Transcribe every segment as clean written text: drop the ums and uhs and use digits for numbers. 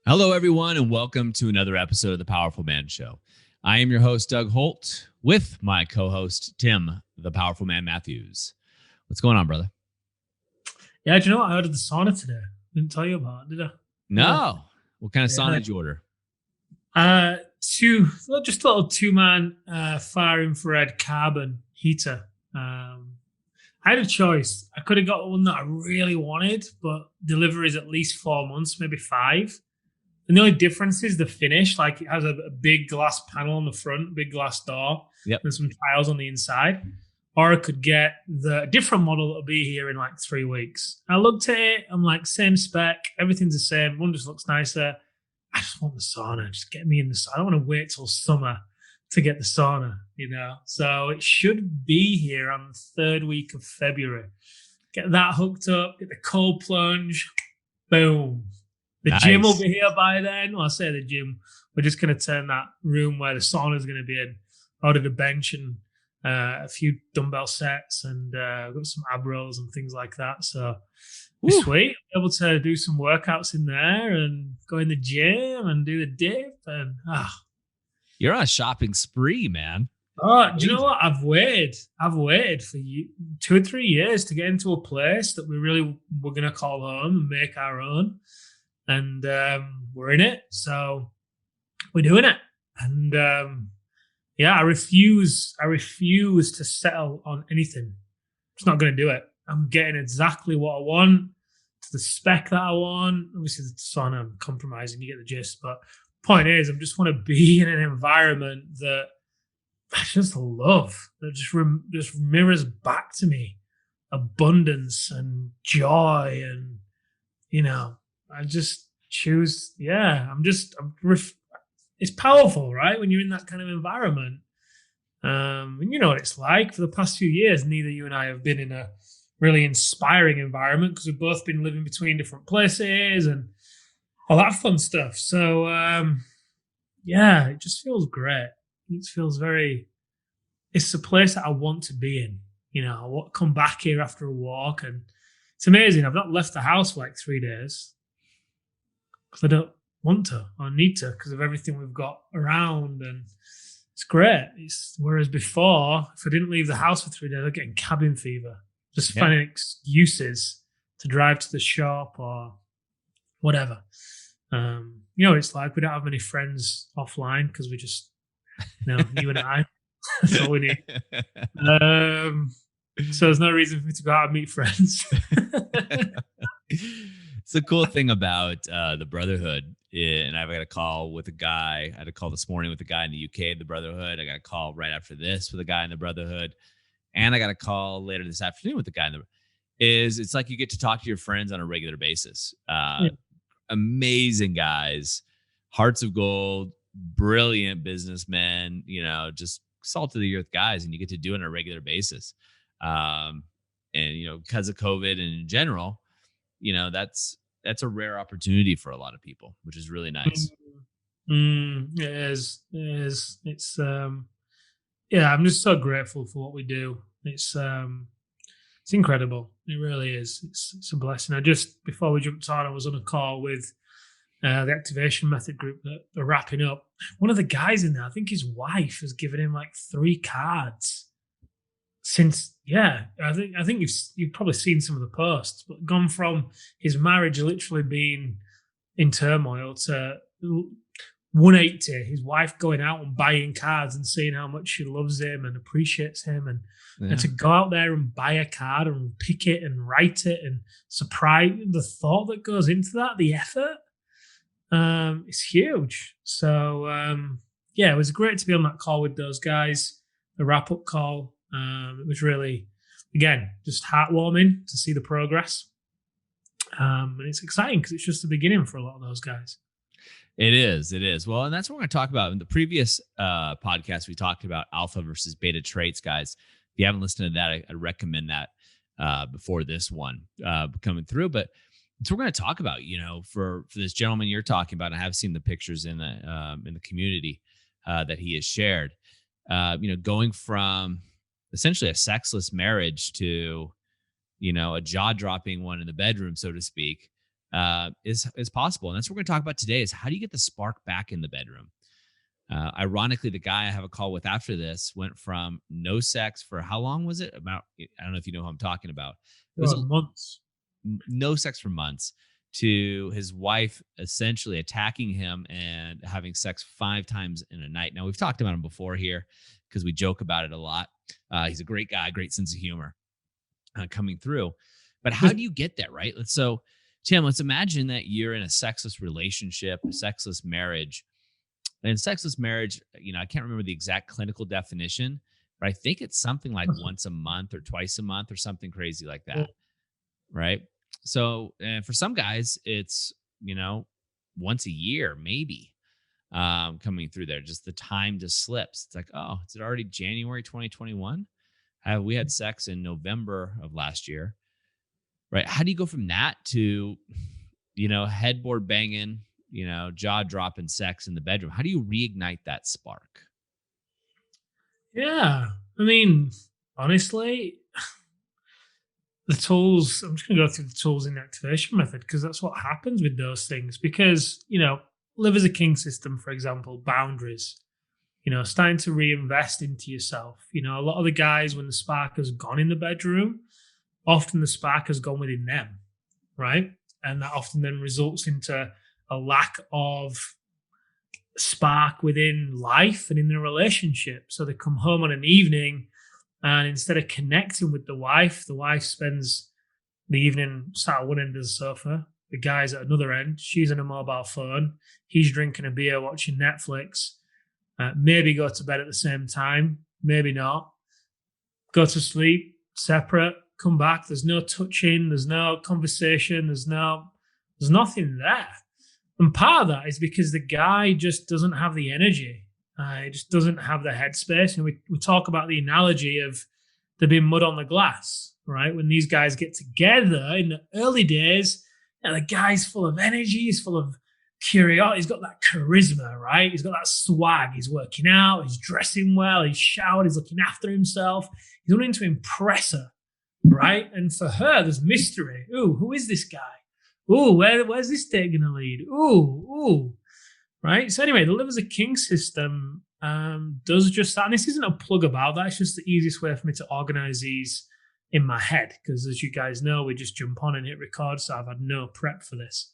Hello, everyone, and welcome to another episode of the Powerful Man Show. I am your host, Doug Holt, with my co-host, Tim, the Powerful Man Matthews. What's going on, brother? Yeah, do you know what? I ordered the sauna today. Didn't tell you about it, did I? No. What kind of sauna Yeah. did you order? Just a little two-man far infrared carbon heater. I had a choice. I could have got one that I really wanted, but delivery is at least 4 months, maybe 5. And the only difference is the finish. Like it has a big glass panel on the front, big glass door, Yep. and some tiles on the inside. Or I could get the different model that'll be here in like 3 weeks. I looked at it, I'm like, same spec, everything's the same. One just looks nicer. I just want the sauna. Just get me in the sauna. I don't want to wait till summer to get the sauna, you know? So it should be here on the 3rd week of February. Get that hooked up, get the cold plunge, boom. The gym will be here by then. Well, I say the gym. We're just going to turn that room where the sauna is going to be in, ordered a bench and a few dumbbell sets, and I've got some ab rolls and things like that. So it's sweet. I'll be able to do some workouts in there and go in the gym and do the dip. And You're on a shopping spree, man. do you know what? I've waited for 2 or 3 years to get into a place that we're going to call home and make our own. And we're in it. So we're doing it. And I refuse to settle on anything. I'm just not going to do it. I'm getting exactly what I want, to the spec that I want. Obviously, the sauna, I'm compromising, you get the gist. But point is, I just want to be in an environment that I just love, that just mirrors back to me abundance and joy. And, you know, I just choose, it's powerful, right? When you're in that kind of environment. And you know what it's like. For the past few years, neither you and I have been in a really inspiring environment because we've both been living between different places and all that fun stuff. So, it just feels great. It feels it's a place that I want to be in. You know, I want to come back here after a walk, and it's amazing. I've not left the house for like 3 days because I don't want to or need to because of everything we've got around, and it's great. Whereas before, if I didn't leave the house for 3 days, I'd get cabin fever, just finding excuses to drive to the shop or whatever. You know what it's like. We don't have many friends offline because we just, you and I, that's all we need. So there's no reason for me to go out and meet friends. It's the cool thing about the brotherhood. And I've got a call with a guy. I had a call this morning with a guy in the UK, the brotherhood. I got a call right after this with a guy in the brotherhood. And I got a call later this afternoon with a guy in the it's like you get to talk to your friends on a regular basis. Amazing guys, hearts of gold, brilliant businessmen, just salt of the earth guys. And you get to do it on a regular basis. And, because of COVID and in general, that's a rare opportunity for a lot of people, which is really nice. It is. It's I'm just so grateful for what we do. It's incredible. It really is. It's a blessing. Before we jumped on, I was on a call with the Activation Method group that are wrapping up. One of the guys in there, I think his wife has given him like 3 cards since. I think you've probably seen some of the posts, but gone from his marriage literally being in turmoil to 180, his wife going out and buying cards and seeing how much she loves him and appreciates him, and to go out there and buy a card and pick it and write it, and surprise, the thought that goes into that, the effort, it's huge. So it was great to be on that call with those guys, the wrap-up call. It was really, again, just heartwarming to see the progress. And it's exciting because it's just the beginning for a lot of those guys. It is. Well, and that's what we're going to talk about. In the previous podcast, we talked about alpha versus beta traits, guys. If you haven't listened to that, I recommend that before this one coming through. But so we're going to talk about, for this gentleman you're talking about, I have seen the pictures in the community that he has shared, going from essentially a sexless marriage to, a jaw-dropping one in the bedroom, so to speak. is possible. And that's what we're going to talk about today: is how do you get the spark back in the bedroom? Ironically, the guy I have a call with after this went from no sex for how long was it? About, I don't know if you know who I'm talking about. It was months. no sex for months, to his wife essentially attacking him and having sex 5 times in a night. Now, we've talked about him before here because we joke about it a lot. He's a great guy, great sense of humor coming through. But how do you get that, right? So, Tim, let's imagine that you're in a sexless relationship, a sexless marriage. And sexless marriage, I can't remember the exact clinical definition, but I think it's something like once a month or twice a month or something crazy like that, right? So, and for some guys, it's, once a year, maybe, coming through there. Just the time just slips. It's like, oh, is it already January 2021? We had sex in November of last year, right? How do you go from that to, headboard banging, jaw dropping sex in the bedroom? How do you reignite that spark? Yeah. I mean, honestly, the tools, I'm just going to go through the tools in the activation method because that's what happens with those things. Because, live as a king system, for example, boundaries, starting to reinvest into yourself. A lot of the guys, when the spark has gone in the bedroom, often the spark has gone within them, right? And that often then results into a lack of spark within life and in the relationship. So they come home on an evening and instead of connecting with the wife spends the evening sat at one end of the sofa. The guy's at another end. She's on a mobile phone. He's drinking a beer, watching Netflix. Maybe go to bed at the same time. Maybe not. Go to sleep separate. Come back. There's no touching. There's no conversation. There's nothing there. And part of that is because the guy just doesn't have the energy. He just doesn't have the headspace. And we talk about the analogy of there being mud on the glass, right? When these guys get together in the early days, the guy's full of energy, he's full of curiosity, he's got that charisma, right? He's got that swag. He's working out, he's dressing well, he's showered, he's looking after himself. He's wanting to impress her, right? And for her, there's mystery. Ooh, who is this guy? Ooh, where's this date going to lead? Ooh, right? So anyway, the Live as a King system does just that. And this isn't a plug about that. It's just the easiest way for me to organize these in my head. Because as you guys know, we just jump on and hit record. So I've had no prep for this.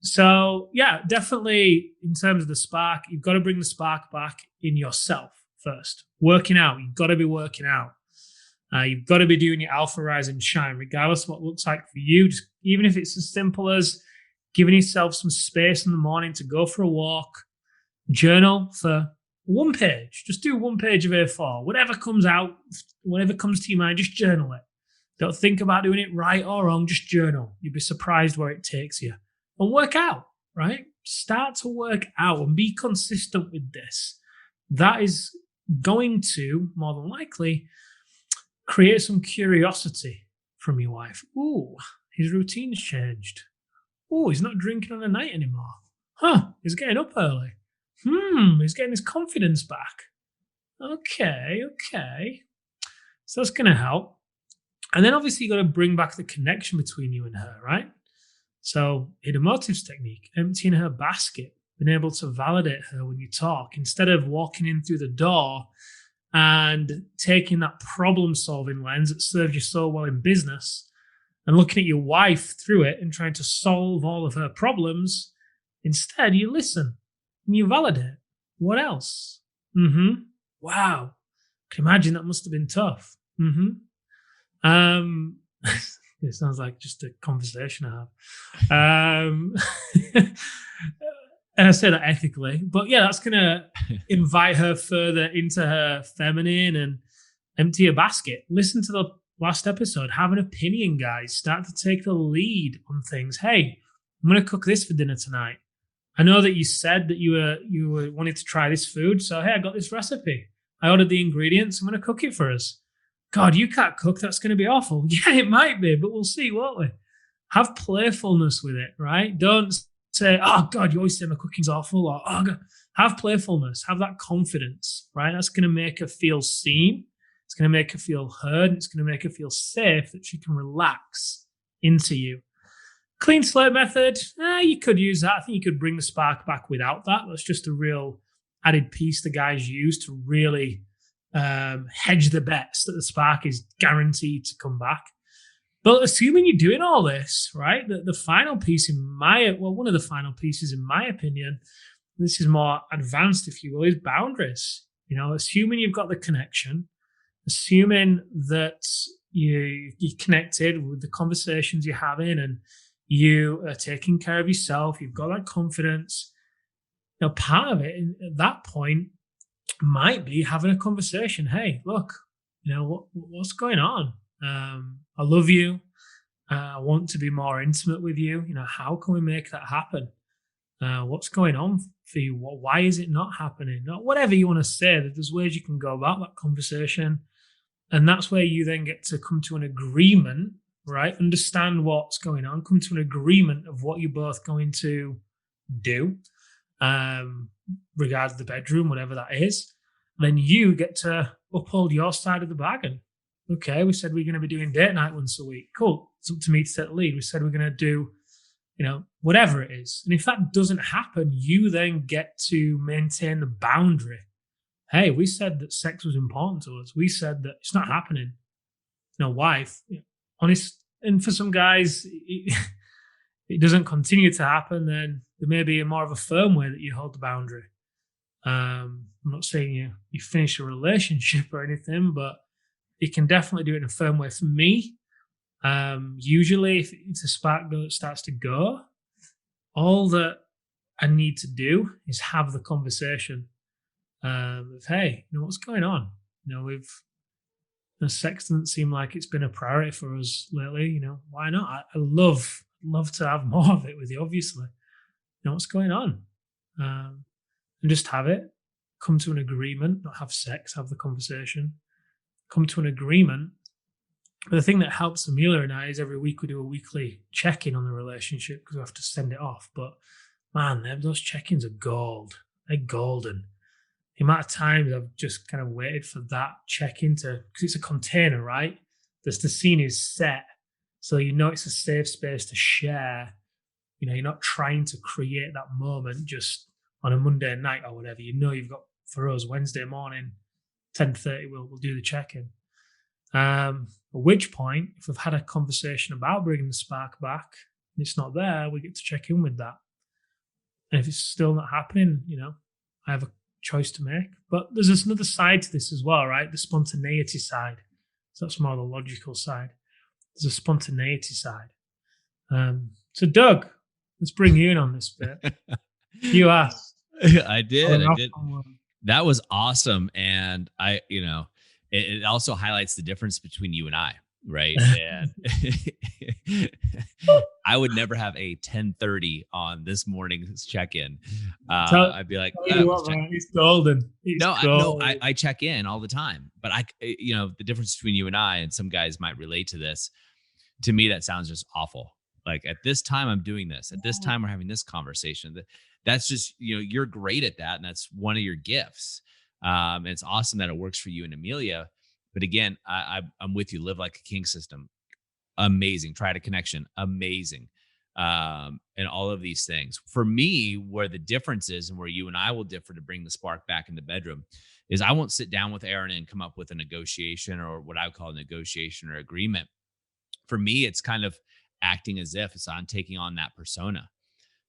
So yeah, definitely in terms of the spark, you've got to bring the spark back in yourself first. Working out. You've got to be working out. You've got to be doing your alpha rise and shine, regardless of what it looks like for you. Just, even if it's as simple as giving yourself some space in the morning to go for a walk, journal for one page. Just do one page of A4. Whatever comes out, whatever comes to your mind, just journal it. Don't think about doing it right or wrong. Just journal. You'll be surprised where it takes you. And work out, right? Start to work out and be consistent with this. That is going to, more than likely, create some curiosity from your wife. Ooh, his routine's changed. Ooh, he's not drinking on a night anymore. Huh, he's getting up early. He's getting his confidence back. Okay. So that's going to help. And then obviously you got to bring back the connection between you and her, right? So hidden motives technique, emptying her basket, being able to validate her when you talk instead of walking in through the door and taking that problem-solving lens that served you so well in business and looking at your wife through it and trying to solve all of her problems. Instead, you listen and you validate. What else? Wow. I can imagine that must have been tough. It sounds like just a conversation I have. And I say that ethically, but yeah, that's going to invite her further into her feminine and empty her basket. Listen to the last episode. Have an opinion, guys. Start to take the lead on things. Hey, I'm going to cook this for dinner tonight. I know that you said that you were wanting to try this food. So, hey, I got this recipe. I ordered the ingredients. I'm going to cook it for us. God, you can't cook. That's going to be awful. Yeah, it might be, but we'll see, won't we? Have playfulness with it, right? Don't say, oh, God, you always say my cooking's awful. Or, oh, God. Have playfulness. Have that confidence, right? That's going to make her feel seen. It's going to make her feel heard. It's going to make her feel safe that she can relax into you. Clean slate method, you could use that. I think you could bring the spark back without that. That's just a real added piece the guys use to really hedge the bets that the spark is guaranteed to come back. But assuming you're doing all this, right, the final piece one of the final pieces in my opinion, this is more advanced, if you will, is boundaries. Assuming you've got the connection, assuming that you're connected with the conversations you're having and you are taking care of yourself, you've got that confidence. Now, part of it at that point might be having a conversation. Hey, look, what's going on? I love you. I want to be more intimate with you. How can we make that happen? What's going on for you? Why is it not happening? Whatever you want to say, there's ways you can go about that conversation. And that's where you then get to come to an agreement, right? Understand what's going on, come to an agreement of what you're both going to do, regarding the bedroom, whatever that is. Then you get to uphold your side of the bargain. Okay, we said we're going to be doing date night once a week. Cool. It's up to me to set the lead. We said we're going to do, whatever it is. And if that doesn't happen, you then get to maintain the boundary. Hey, we said that sex was important to us. We said that it's not happening. Wife, honest. And for some guys, it doesn't continue to happen, then there may be more of a firm way that you hold the boundary. I'm not saying you finish a relationship or anything, but you can definitely do it in a firm way. For me, usually if the spark starts to go, all that I need to do is have the conversation of, hey, what's going on? The sex doesn't seem like it's been a priority for us lately. Why not? I love to have more of it with you, obviously. What's going on? And just have it. Come to an agreement, not have sex, have the conversation. Come to an agreement. But the thing that helps Amelia and I is every week we do a weekly check-in on the relationship because we have to send it off. But man, those check-ins are gold. They're golden. The amount of times I've just kind of waited for that check-in because it's a container, right? The scene is set. So it's a safe space to share. You're not trying to create that moment just on a Monday night or whatever. You've got, for us, Wednesday morning, 10:30, we'll do the check-in. At which point, if we've had a conversation about bringing the spark back and it's not there, we get to check in with that. And if it's still not happening, I have a choice to make. But there's another side to this as well, right? The spontaneity side. So that's more the logical side. There's a spontaneity side. So Doug, let's bring you in on this bit. You asked. I did. That was awesome. And it also highlights the difference between you and I, right? And I would never have a 10:30 on this morning's check-in. I'd be like, it's golden. I check in all the time. But the difference between you and I, and some guys might relate to this, to me, that sounds just awful. Like, at this time, I'm doing this. At this time, we're having this conversation. That's just, you're great at that. And that's one of your gifts. And it's awesome that it works for you and Amelia. But again, I'm with you. Live like a king system. Amazing. Try to connection. Amazing. And all of these things. For me, where the difference is and where you and I will differ to bring the spark back in the bedroom is I won't sit down with Aaron and come up with a negotiation or what I would call a negotiation or agreement. For me, it's kind of acting as if I'm taking on that persona.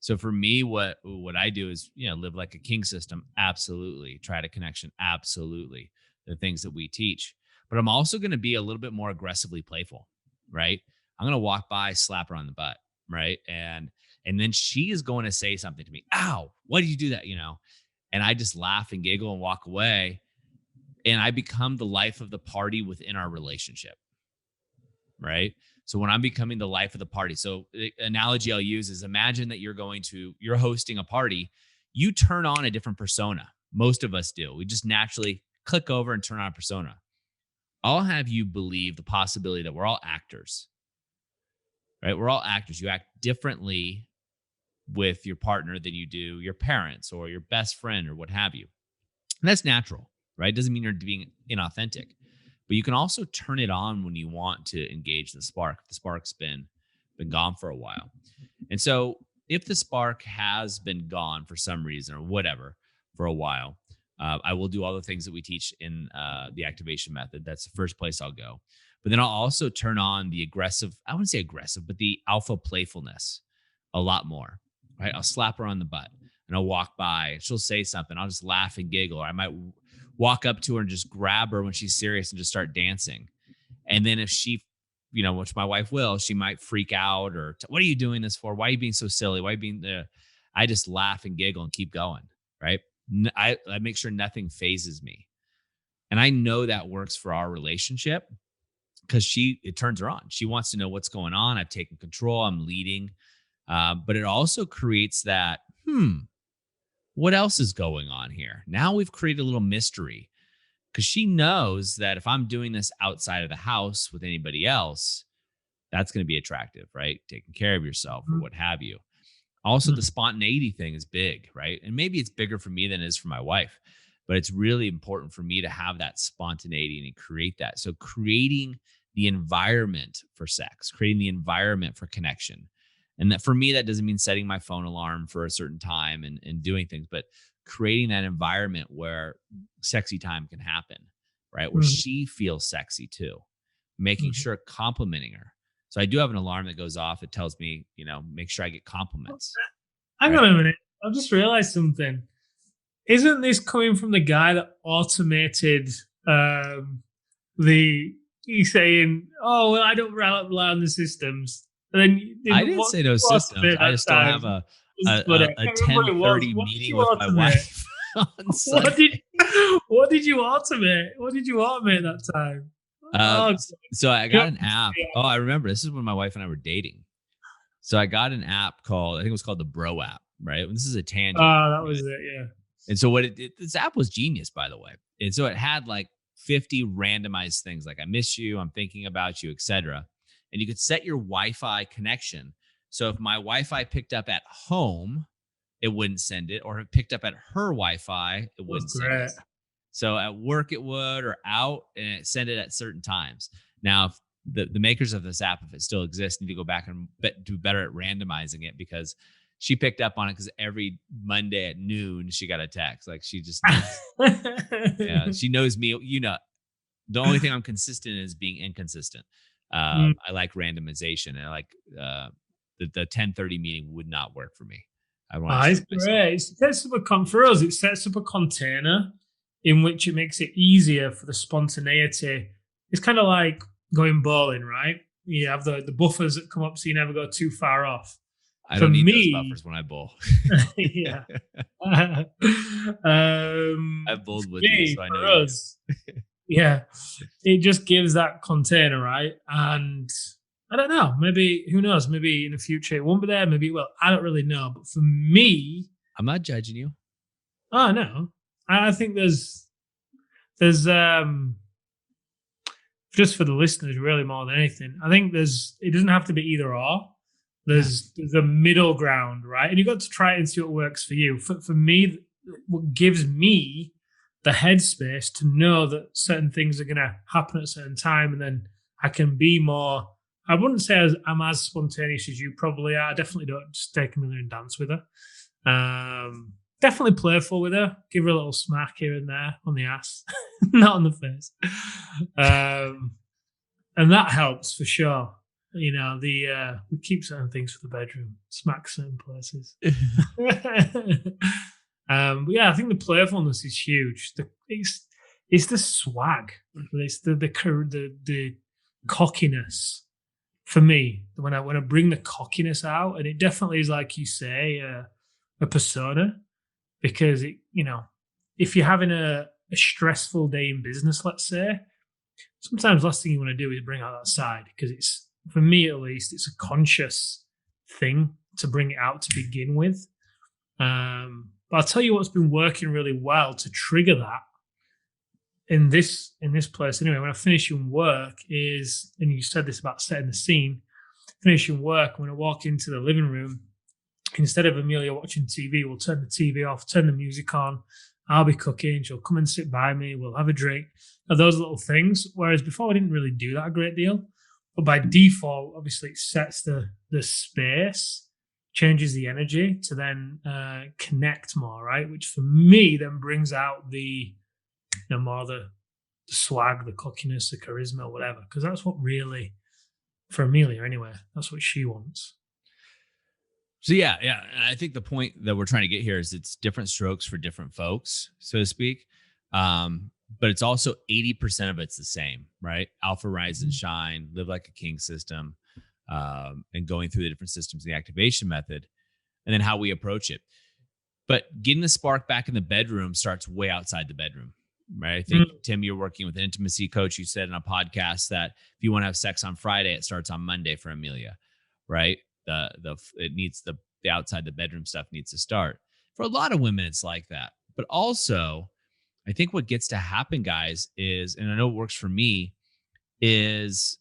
So for me, what I do is, live like a king system. Absolutely. Try to connection. Absolutely. The things that we teach. But I'm also going to be a little bit more aggressively playful, right? I'm going to walk by, slap her on the butt, right? And then she is going to say something to me. Ow, why did you do that? And I just laugh and giggle and walk away. And I become the life of the party within our relationship, right? So when I'm becoming the life of the party, so the analogy I'll use is, imagine that you're hosting a party, you turn on a different persona. Most of us do. We just naturally click over and turn on a persona. I'll have you believe the possibility that we're all actors, right? We're all actors. You act differently with your partner than you do your parents or your best friend or what have you. And that's natural, right? Doesn't mean you're being inauthentic. But you can also turn it on when you want to engage the spark. The spark's been been gone for a while. And so if the spark has been gone for some reason or whatever for a while, I will do all the things that we teach in the activation method. That's the first place I'll go. But then I'll also turn on the aggressive, I wouldn't say aggressive, but the alpha playfulness a lot more, right? I'll slap her on the butt and I'll walk by and she'll say something. I'll just laugh and giggle. Or I might walk up to her and just grab her when she's serious and just start dancing. And then if she, which my wife will, she might freak out or, what are you doing this for? Why are you being so silly? Why are you being there? I just laugh and giggle and keep going, right? I make sure nothing phases me. And I know that works for our relationship because it turns her on. She wants to know what's going on. I've taken control. I'm leading. But it also creates that, what else is going on here? Now we've created a little mystery because she knows that if I'm doing this outside of the house with anybody else, that's going to be attractive, right? Taking care of yourself or what have you. Also, the spontaneity thing is big, right? And maybe it's bigger for me than it is for my wife, but it's really important for me to have that spontaneity and create that. So creating the environment for sex, creating the environment for connection. And that for me, that doesn't mean setting my phone alarm for a certain time and doing things, but creating that environment where sexy time can happen, right? Where she feels sexy too, making sure complimenting her. So I do have an alarm that goes off that tells me, make sure I get compliments. Hang on a minute. I've just realized something. Isn't this coming from the guy that automated he's saying, "Oh, well, I don't rely on the systems." And then I didn't say no systems. I just don't have a 10:30 meeting with my wife on Sunday. What did you automate? What did you automate that time? So I got an app. Oh, I remember. This is when my wife and I were dating. So I got an app called, I think it was called the Bro app, right? This is a tangent. Oh, that was it, yeah. And so this app was genius, by the way. And so it had like 50 randomized things like, I miss you, I'm thinking about you, etc. And you could set your Wi-Fi connection. So if my Wi-Fi picked up at home, it wouldn't send it. Or if it picked up at her Wi-Fi, it wouldn't send it. So at work it would, or out, and it sent it at certain times. Now, if the makers of this app, if it still exists, need to go back and do better at randomizing it because she picked up on it because every Monday at noon she got a text. Like she just, yeah, she knows me. The only thing I'm consistent in is being inconsistent. I like randomization, and I like the 10:30 meeting would not work for me. It's great. It sets up for us. It sets up a container in which it makes it easier for the spontaneity. It's kind of like going bowling, right? You have the buffers that come up so you never go too far off. I don't need those buffers when I bowl. Yeah. I've bowled with you, so I know us. Yeah. It just gives that container, right? And I don't know. Maybe, who knows? Maybe in the future it won't be there. Maybe it will. I don't really know. But for me, I'm not judging you. Oh, no. I think there's just for the listeners, really more than anything. I think it doesn't have to be either or. There's a middle ground, right? And you've got to try it and see what works for you. For me, what gives me the headspace to know that certain things are going to happen at a certain time, and then I can be more. I wouldn't say I'm as spontaneous as you probably are. I definitely don't just take Amelia and dance with her. Definitely playful with her. Give her a little smack here and there on the ass, not on the face. And that helps for sure. We keep certain things for the bedroom, smack certain places. But yeah, I think the playfulness is huge. It's the swag. It's the cockiness for me. When I bring the cockiness out, and it definitely is, like you say, a persona. Because if you're having a stressful day in business, let's say, sometimes the last thing you want to do is bring out that side, because it's, for me at least, it's a conscious thing to bring it out to begin with. But I'll tell you what's been working really well to trigger that in this place anyway. When I finish in work is, and you said this about setting the scene, finishing work, when I walk into the living room, instead of Amelia watching TV, we'll turn the TV off, turn the music on. I'll be cooking. She'll come and sit by me. We'll have a drink. Those little things. Whereas before, I didn't really do that a great deal. But by default, obviously, it sets the space, changes the energy to then connect more, right? Which for me then brings out more the swag, the cockiness, the charisma, whatever. Because that's what really, for Amelia anyway, that's what she wants. So yeah. And I think the point that we're trying to get here is it's different strokes for different folks, so to speak. But it's also 80% of it's the same, right? Alpha, rise, and Mhm. shine, live like a king system, and going through the different systems, the activation method, and then how we approach it. But getting the spark back in the bedroom starts way outside the bedroom, right? I think, Mm. Tim, you're working with an intimacy coach. You said in a podcast that if you want to have sex on Friday, it starts on Monday for Amelia, right? It needs the outside the bedroom stuff needs to start. For a lot of women, it's like that. But also, I think what gets to happen, guys, is, and I know it works for me, is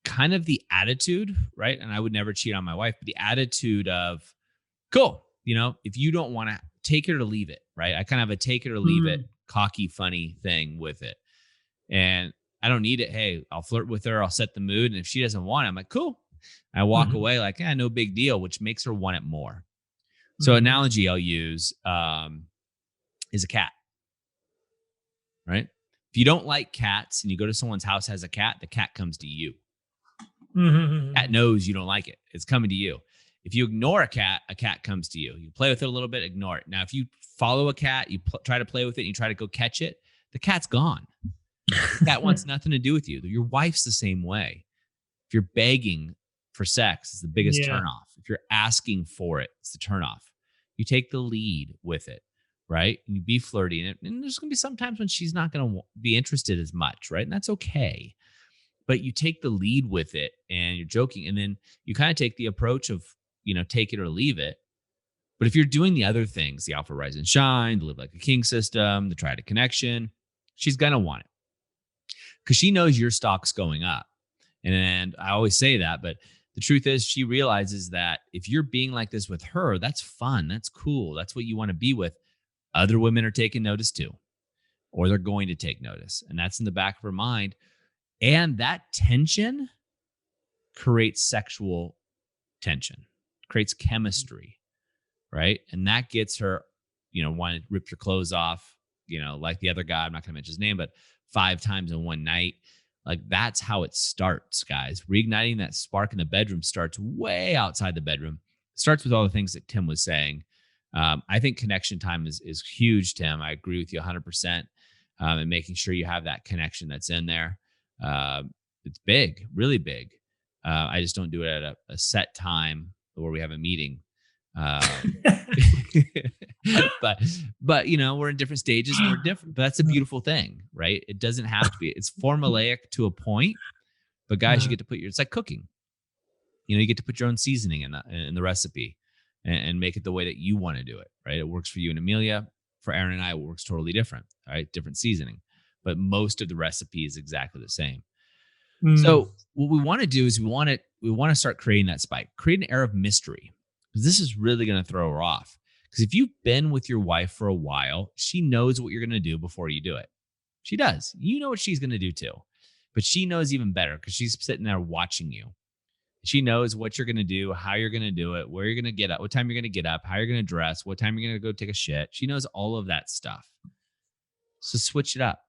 kind of the attitude, right? And I would never cheat on my wife, but the attitude of, cool, if you don't want to, take it or leave it, right? I kind of have a take it or leave it, Mm. cocky, funny thing with it. And I don't need it. Hey, I'll flirt with her, I'll set the mood. And if she doesn't want it, I'm like, cool. I walk Mhm. away like, no big deal, which makes her want it more. So Mhm. analogy I'll use is a cat, right? If you don't like cats and you go to someone's house has a cat, the cat comes to you. Cat Mhm. knows you don't like it. It's coming to you. If you ignore a cat comes to you. You play with it a little bit, ignore it. Now, if you follow a cat, you try to play with it, and you try to go catch it, the cat's gone. The cat wants nothing to do with you. Your wife's the same way. If you're begging for sex, it's the biggest Yeah. turnoff. If you're asking for it, it's the turnoff. You take the lead with it, right? And you be flirty. And there's going to be some times when she's not going to be interested as much, right? And that's okay. But you take the lead with it and you're joking. And then you kind of take the approach of, take it or leave it. But if you're doing the other things, the alpha, rise, and shine, the live like a king system, the try to connection, she's going to want it because she knows your stock's going up. And I always say that, but the truth is, she realizes that if you're being like this with her, that's fun. That's cool. That's what you want to be with. Other women are taking notice too, or they're going to take notice. And that's in the back of her mind. And that tension creates sexual tension, creates chemistry, right? And that gets her, wanting to rip your clothes off, like the other guy, I'm not going to mention his name, but 5 times in one night. Like that's how it starts, guys. Reigniting that spark in the bedroom starts way outside the bedroom. It starts with all the things that Tim was saying. I think connection time is huge, Tim. I agree with you 100%. And making sure you have that connection that's in there. Uh, it's big, really big. I just don't do it at a set time where we have a meeting. Um, but we're in different stages and we're different. But that's a beautiful thing, right? It doesn't have to be. It's formulaic to a point, but guys, you get to put it's like cooking. You get to put your own seasoning in the recipe and make it the way that you want to do it, right? It works for you and Amelia. For Aaron and I, it works totally different, right? Different seasoning, but most of the recipe is exactly the same. Mm. So what we want to do is we want to start creating that spike, create an air of mystery. Because this is really going to throw her off. Because if you've been with your wife for a while, she knows what you're going to do before you do it. She does. You know what she's going to do too. But she knows even better because she's sitting there watching you. She knows what you're going to do, how you're going to do it, where you're going to get up, what time you're going to get up, how you're going to dress, what time you're going to go take a shit. She knows all of that stuff. So switch it up,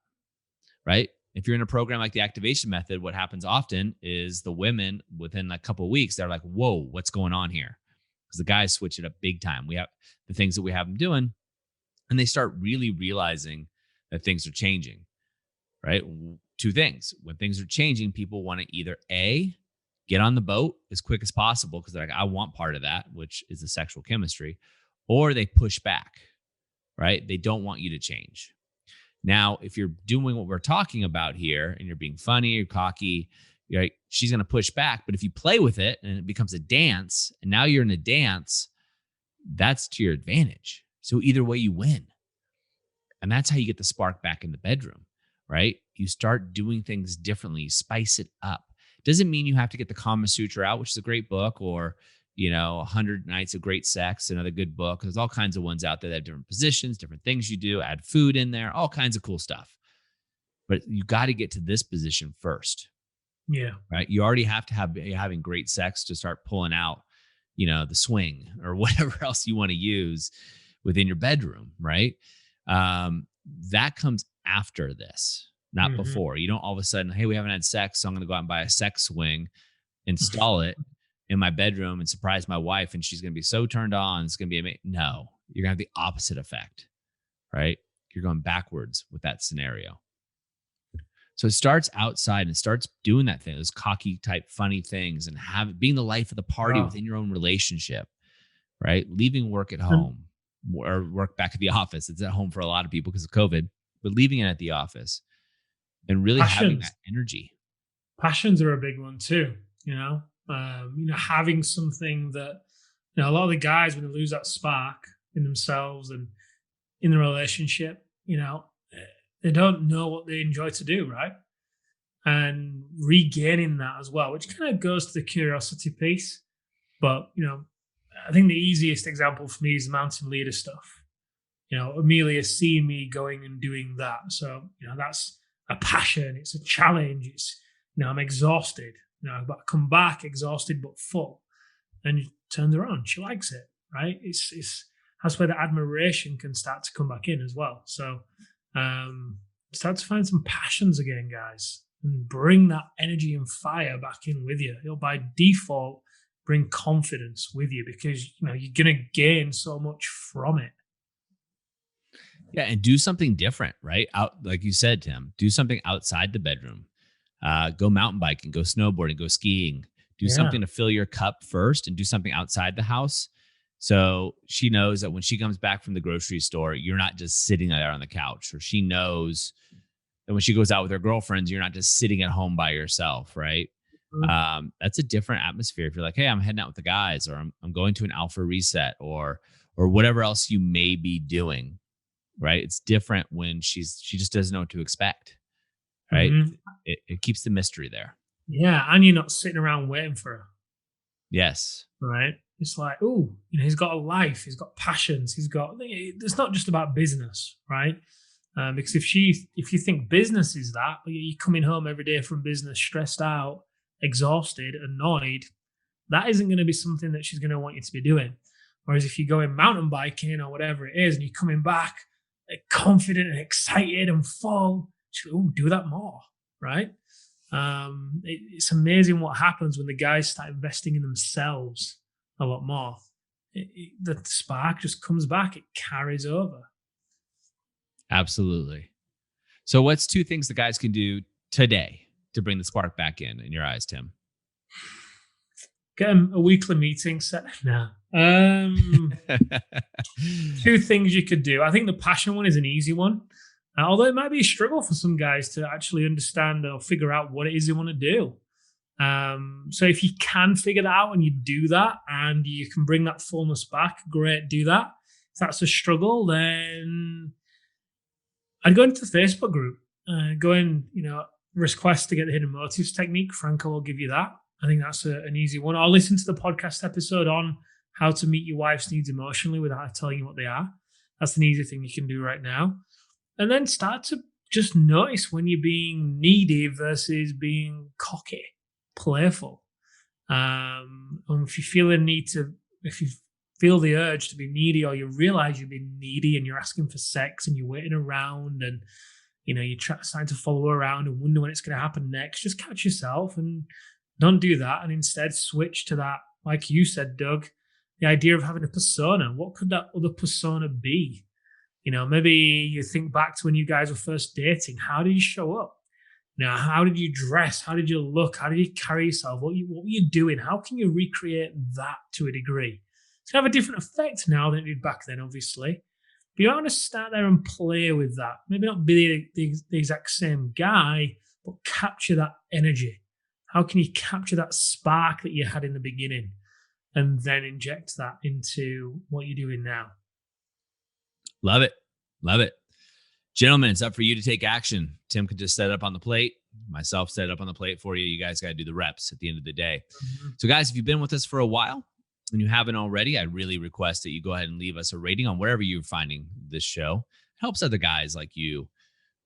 right? If you're in a program like the activation method, what happens often is the women within a couple of weeks, they're like, whoa, what's going on here? Because the guys switch it up big time. We have the things that we have them doing, and they start really realizing that things are changing, right? Two things. When things are changing, people want to either A, get on the boat as quick as possible because they're like, I want part of that, which is the sexual chemistry, or they push back, right? They don't want you to change. Now, if you're doing what we're talking about here and you're being funny or cocky, right, she's going to push back. But if you play with it and it becomes a dance, and now you're in a dance, that's to your advantage. So either way, you win. And that's how you get the spark back in the bedroom, right? You start doing things differently, you spice it up. Doesn't mean you have to get the Kama Sutra out, which is a great book, or 100 Nights of Great Sex, another good book. There's all kinds of ones out there that have different positions, different things you do, add food in there, all kinds of cool stuff. But you got to get to this position first. Yeah. right? You already have to have you're having great sex to start pulling out, the swing or whatever else you want to use within your bedroom, right? Um, that comes after this, not Hmm. before. You don't all of a sudden, hey, we haven't had sex, so I'm going to go out and buy a sex swing, install it in my bedroom, and surprise my wife, and she's going to be so turned on. It's going to be amazing. No, you're going to have the opposite effect, right? You're going backwards with that scenario. So it starts outside and starts doing that thing, those cocky type funny things, and being the life of the party Wow. within your own relationship, right? Leaving work at And home or work back at the office. It's at home for a lot of people because of COVID, but leaving it at the office and really having that passions. energy. Passions are a big one too. Having something that a lot of the guys when they lose that spark in themselves and in the relationship, they don't know what they enjoy to do, right? And regaining that as well, which kind of goes to the curiosity piece. But I think the easiest example for me is the mountain leader stuff. Amelia seeing me going and doing that. So, that's a passion. It's a challenge. I'm exhausted. But I come back exhausted but full. And you turn her on. She likes it, right? It's that's where the admiration can start to come back in as well. So, start to find some passions again, guys, and bring that energy and fire back in with you. It'll by default bring confidence with you because you're gonna gain so much from it. Yeah, and do something different, right? Out, like you said, Tim, do something outside the bedroom. Go mountain biking, go snowboarding, go skiing. Do Yeah. something to fill your cup first, and do something outside the house. So she knows that when she comes back from the grocery store, you're not just sitting there on the couch, or she knows that when she goes out with her girlfriends, you're not just sitting at home by yourself, right? Mhm. That's a different atmosphere. If you're like, hey, I'm heading out with the guys, or I'm going to an alpha reset, or whatever else you may be doing, right? It's different when she just doesn't know what to expect, right? Mhm. It keeps the mystery there. Yeah, and you're not sitting around waiting for her, Yes, right? It's like, oh, he's got a life, he's got passions, he's got. It's not just about business, right? Because if you think business is that, but you're coming home every day from business stressed out, exhausted, annoyed, that isn't going to be something that she's going to want you to be doing. Whereas if you're going mountain biking or whatever it is, and you're coming back confident and excited and full, she'll do that more, right? It's amazing what happens when the guys start investing in themselves a lot more. The spark just comes back; it carries over. absolutely. So, what's two things the guys can do today to bring the spark back in your eyes, Tim? Get them a weekly meeting set. Nah. Two things you could do. I think the passion one is an easy one. Although it might be a struggle for some guys to actually understand or figure out what it is they want to do. So if you can figure that out and you do that and you can bring that fullness back, great, do that. If that's a struggle, then I'd go into the Facebook group, go in, request to get the hidden motives technique. Franco will give you that. I think that's an easy one. I'll listen to the podcast episode on how to meet your wife's needs emotionally without telling you what they are. That's an easy thing you can do right now. And then start to just notice when you're being needy versus being cocky, playful. And if you feel the need to, if you feel the urge to be needy, or you realize you're being needy and you're asking for sex and you're waiting around and you're starting to follow around and wonder when it's going to happen next, just catch yourself and don't do that. And instead switch to that, like you said, Doug, the idea of having a persona. What could that other persona be? Maybe you think back to when you guys were first dating. How did you show up? How did you dress? How did you look? How did you carry yourself? What were you doing? How can you recreate that to a degree? It's going to have a different effect now than it did back then, obviously. But you want to start there and play with that. Maybe not be the exact same guy, but capture that energy. How can you capture that spark that you had in the beginning and then inject that into what you're doing now? Love it. Love it. Gentlemen, it's up for you to take action. Tim could just set it up on the plate. Myself set it up on the plate for you. You guys got to do the reps at the end of the day. Mm-hmm. So, guys, if you've been with us for a while and you haven't already, I really request that you go ahead and leave us a rating on wherever you're finding this show. It helps other guys like you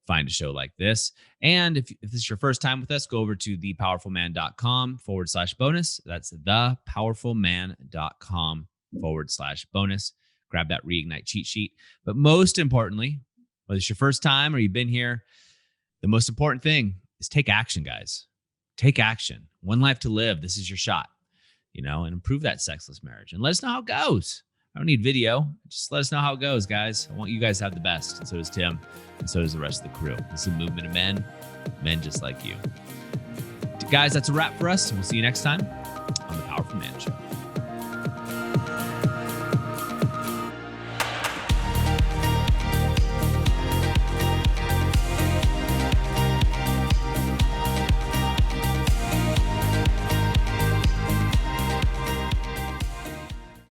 find a show like this. And if this is your first time with us, go over to thepowerfulman.com/bonus. That's thepowerfulman.com/bonus. Grab that reignite cheat sheet. But most importantly, whether it's your first time or you've been here, the most important thing is take action, guys. Take action. One life to live. This is your shot, and improve that sexless marriage. And let us know how it goes. I don't need video. Just let us know how it goes, guys. I want you guys to have the best. And so does Tim. And so does the rest of the crew. This is a movement of men just like you. Guys, that's a wrap for us. We'll see you next time on The Powerful Man Show.